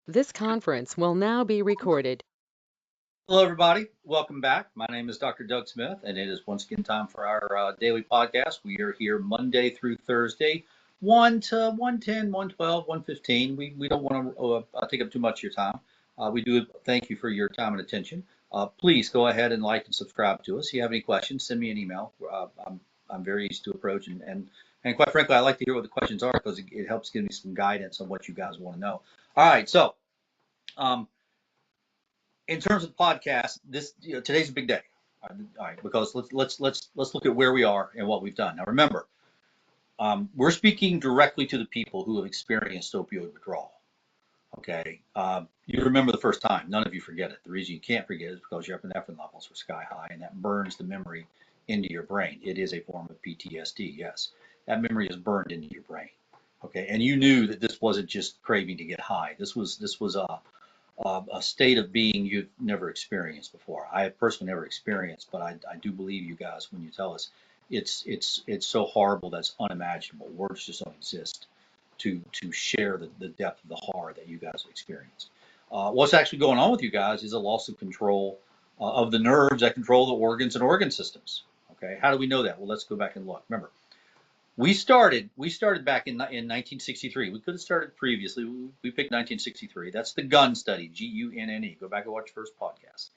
This conference will now be recorded. Hello, everybody. Welcome back. My name is Dr. Doug Smith, and it is once again time for our daily podcast. We are here Monday through Thursday, 1 to 1:10, 1:12, 1:15. We don't want to take up too much of your time. We do thank you for your time and attention. Please go ahead and like and subscribe to us. If you have any questions, send me an email. I'm very easy to approach, and quite frankly, I like to hear what the questions are because it helps give me some guidance on what you guys want to know. All right, so. Um, in terms of podcasts, today's a big day. All right, because let's look at where we are and what we've done. Now, remember, we're speaking directly to the people who have experienced opioid withdrawal. Okay, you remember the first time. None of you forget it. The reason you can't forget it is because your epinephrine levels were sky high, and that burns the memory into your brain. It is a form of PTSD. Yes, that memory is burned into your brain. Okay, and you knew that this wasn't just craving to get high. This was a state of being you've never experienced before. I have personally never experienced, but I do believe you guys when you tell us it's so horrible that's unimaginable. Words just don't exist to share the depth of the horror that you guys have experienced. What's actually going on with you guys is a loss of control of the nerves that control the organs and organ systems. Okay, how do we know that? Well, let's go back and look. Remember, we started back in 1963. We could have started previously. We picked 1963. That's the Gunn study, Gunne. Go back and watch the first podcast.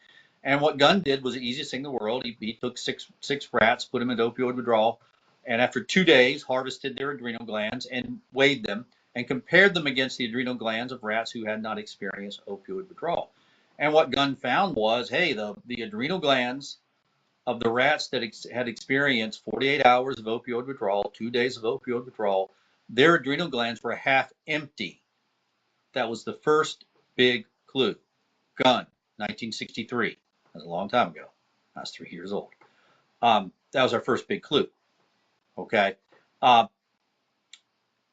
And what Gunn did was the easiest thing in the world. He took six rats, put them into opioid withdrawal, and after 2 days harvested their adrenal glands and weighed them and compared them against the adrenal glands of rats who had not experienced opioid withdrawal. And what Gunn found was, hey, the adrenal glands of the rats that had experienced 48 hours of opioid withdrawal, 2 days of opioid withdrawal, their adrenal glands were half empty. That was the first big clue. Gun, 1963. That's a long time ago. I was 3 years old. That was our first big clue. Okay. Uh,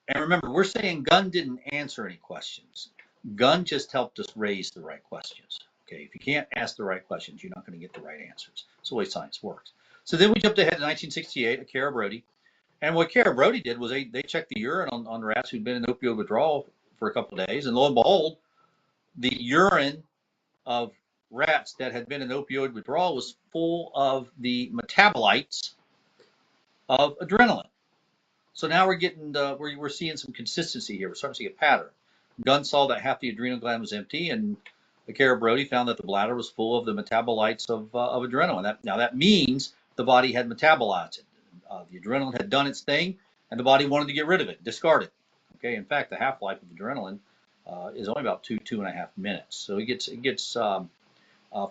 and remember, we're saying Gunn didn't answer any questions. Gunn just helped us raise the right questions. Okay, if you can't ask the right questions, you're not going to get the right answers. That's the way science works. So then we jumped ahead to 1968, Kara Brody. And what Kara Brody did was they checked the urine on rats who'd been in opioid withdrawal for a couple of days. And lo and behold, the urine of rats that had been in opioid withdrawal was full of the metabolites of adrenaline. So now we're getting we're seeing some consistency here. We're starting to see a pattern. Gunn saw that half the adrenal gland was empty, and Cara Brody found that the bladder was full of the metabolites of adrenaline. Now that means the body had metabolized it. The adrenaline had done its thing, and the body wanted to get rid of it, discard it. Okay. In fact, the half-life of adrenaline is only about 2.5 minutes, so it gets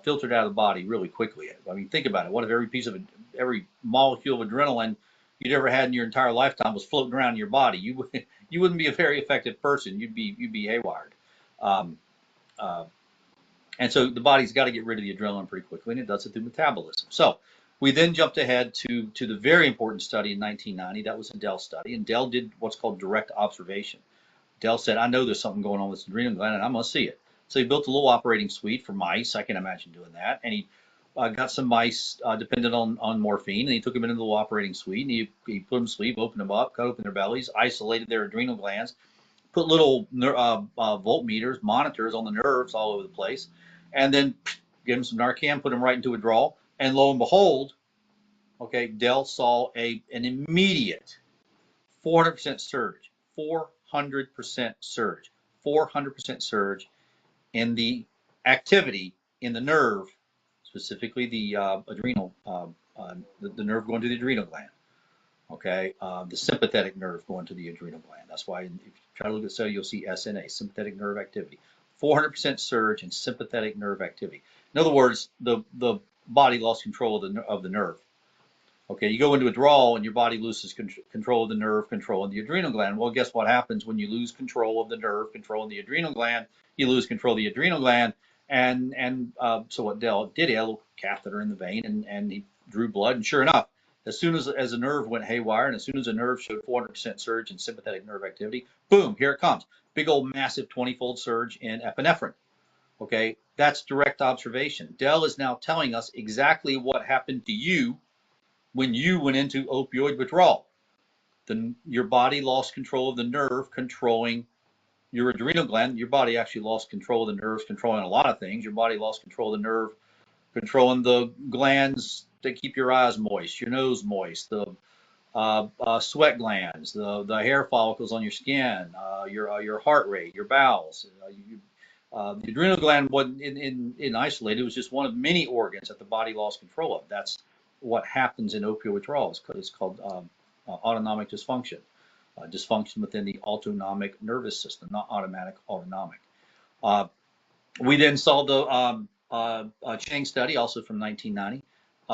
filtered out of the body really quickly. I mean, think about it. What if every molecule of adrenaline you'd ever had in your entire lifetime was floating around in your body? You wouldn't be a very effective person. You'd be haywired. Um, uh, and so the body's got to get rid of the adrenaline pretty quickly, and it does it through metabolism. So we then jumped ahead to the very important study in 1990. That was a Dell study, and Dell did what's called direct observation. Dell said, I know there's something going on with this adrenal gland, and I'm going to see it. So he built a little operating suite for mice. I can imagine doing that. And he got some mice dependent on morphine, and he took them into the little operating suite, and he put them to sleep, opened them up, cut open their bellies, isolated their adrenal glands, put little voltmeters, monitors on the nerves all over the place, and then give them some Narcan, put them right into withdrawal. And lo and behold, okay, Dell saw an immediate 400% surge, 400% surge, 400% surge in the activity in the nerve, specifically the adrenal, the nerve going to the adrenal gland. Okay, the sympathetic nerve going to the adrenal gland. That's why if you try to look at the cell, you'll see SNA, sympathetic nerve activity. 400% surge in sympathetic nerve activity. In other words, the body lost control of the nerve. Okay, you go into withdrawal and your body loses control of the nerve, control of the adrenal gland. Well, guess what happens when you lose control of the nerve, control of the adrenal gland? You lose control of the adrenal gland, so what Dell did, he had a little catheter in the vein, and he drew blood, and sure enough, as soon as a nerve went haywire, and as soon as a nerve showed 400% surge in sympathetic nerve activity, boom, here it comes, big old massive 20-fold surge in epinephrine. Okay, that's direct observation. Dell is now telling us exactly what happened to you when you went into opioid withdrawal. Your body lost control of the nerve controlling your adrenal gland, your body actually lost control of the nerves controlling a lot of things. Your body lost control of the nerve controlling the glands that keep your eyes moist, your nose moist, the sweat glands, the hair follicles on your skin, your heart rate, your bowels. The adrenal gland wasn't in isolated. It was just one of many organs that the body lost control of. That's what happens in opioid withdrawal. It's called autonomic dysfunction, dysfunction within the autonomic nervous system, not automatic, autonomic. We then saw the Chang study, also from 1990,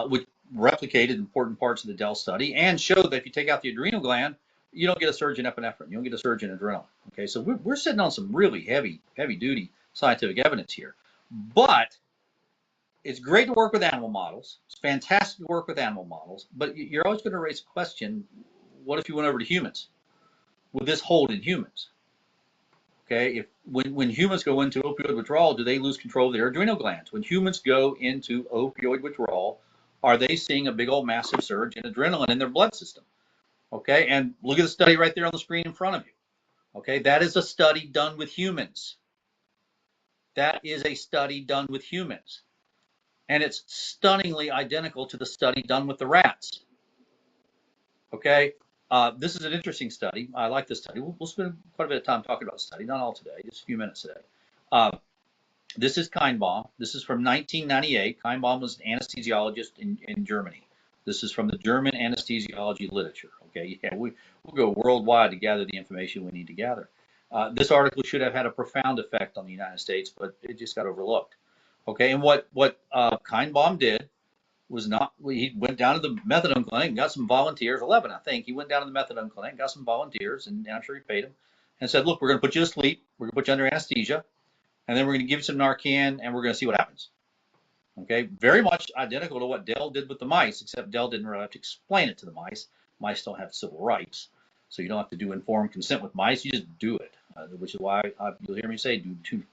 which replicated important parts of the Dell study and showed that if you take out the adrenal gland, you don't get a surge in epinephrine. You don't get a surge in adrenaline. Okay, so we're sitting on some really heavy duty scientific evidence here. But it's great to work with animal models. It's fantastic to work with animal models. But you're always going to raise a question: what if you went over to humans? Would this hold in humans? Okay, when humans go into opioid withdrawal, do they lose control of their adrenal glands? When humans go into opioid withdrawal, are they seeing a big old massive surge in adrenaline in their blood system? Okay, and look at the study right there on the screen in front of you. Okay, that is a study done with humans. That is a study done with humans. And it's stunningly identical to the study done with the rats. Okay, this is an interesting study. I like this study. We'll spend quite a bit of time talking about the study, not all today, just a few minutes today. This is Kienbaum. This is from 1998. Kienbaum was an anesthesiologist in Germany. This is from the German anesthesiology literature. Okay, yeah, we'll go worldwide to gather the information we need to gather. This article should have had a profound effect on the United States, but it just got overlooked. Okay, and what Kienbaum did was not, he went down to the methadone clinic and got some volunteers, 11 I think. He went down to the methadone clinic, got some volunteers, and I'm sure he paid them, and said, look, we're going to put you to sleep. We're going to put you under anesthesia, and then we're going to give you some Narcan, and we're going to see what happens. Okay, very much identical to what Dell did with the mice, except Dell didn't really have to explain it to the mice. Mice don't have civil rights, so you don't have to do informed consent with mice. You just do it, which is why you'll hear me say, do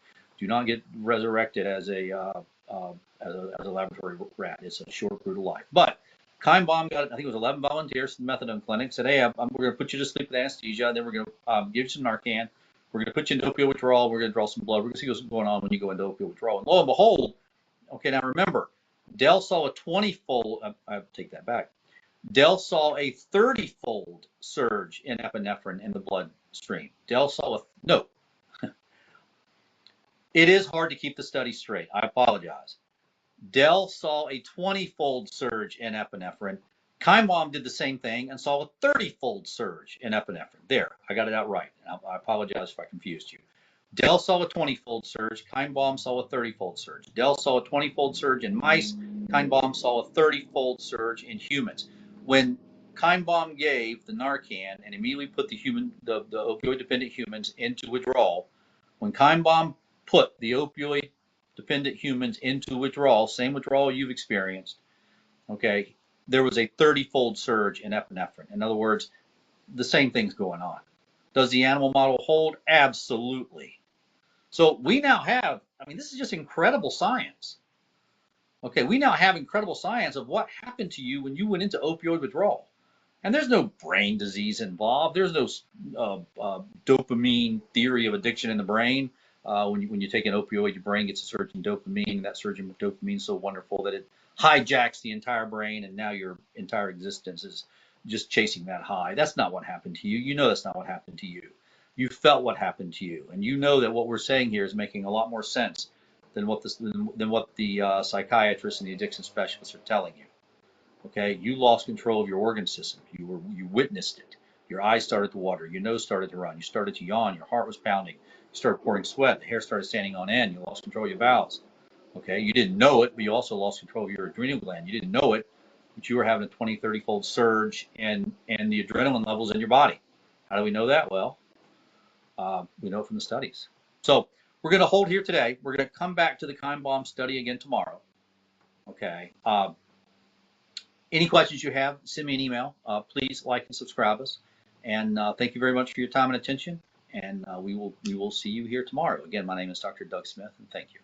not get resurrected as a laboratory rat. It's a short, brutal life. But Kienbaum got, I think it was 11 volunteers from the methadone clinic, said, hey, we're going to put you to sleep with anesthesia, then we're going to give you some Narcan. We're going to put you into opioid withdrawal. We're going to draw some blood. We're going to see what's going on when you go into opioid withdrawal. And lo and behold, okay, now remember, Dell saw a 20-fold, I take that back. Dell saw a 30-fold surge in epinephrine in the bloodstream. Dell saw no. It is hard to keep the study straight. I apologize. Dell saw a 20-fold surge in epinephrine. Kienbaum did the same thing and saw a 30-fold surge in epinephrine. There, I got it out right. I apologize if I confused you. Dell saw a 20-fold surge. Kienbaum saw a 30-fold surge. Dell saw a 20-fold surge in mice. Kienbaum saw a 30-fold surge in humans. When Kienbaum gave the Narcan and immediately put the opioid-dependent humans into withdrawal, when Kienbaum put the opioid-dependent humans into withdrawal, same withdrawal you've experienced, okay, there was a 30-fold surge in epinephrine. In other words, the same thing's going on. Does the animal model hold? Absolutely. So we now have, I mean, this is just incredible science. Okay, we now have incredible science of what happened to you when you went into opioid withdrawal. And there's no brain disease involved. There's no dopamine theory of addiction in the brain. When you take an opioid, your brain gets a surge in dopamine. That surge in dopamine is so wonderful that it hijacks the entire brain, and now your entire existence is just chasing that high. That's not what happened to you. You know that's not what happened to you. You felt what happened to you, and you know that what we're saying here is making a lot more sense than what the psychiatrists and the addiction specialists are telling you. Okay, you lost control of your organ system. You witnessed it. Your eyes started to water. Your nose started to run. You started to yawn. Your heart was pounding. You started pouring sweat. The hair started standing on end. You lost control of your bowels. Okay, you didn't know it, but you also lost control of your adrenal gland. You didn't know it, but you were having a 20, 30-fold surge in the adrenaline levels in your body. How do we know that? Well, we know it from the studies. So we're going to hold here today. We're going to come back to the Kienbaum study again tomorrow. Okay. Any questions you have, send me an email. Please like and subscribe us. And thank you very much for your time and attention. And we will see you here tomorrow. Again, my name is Dr. Doug Smith, and thank you.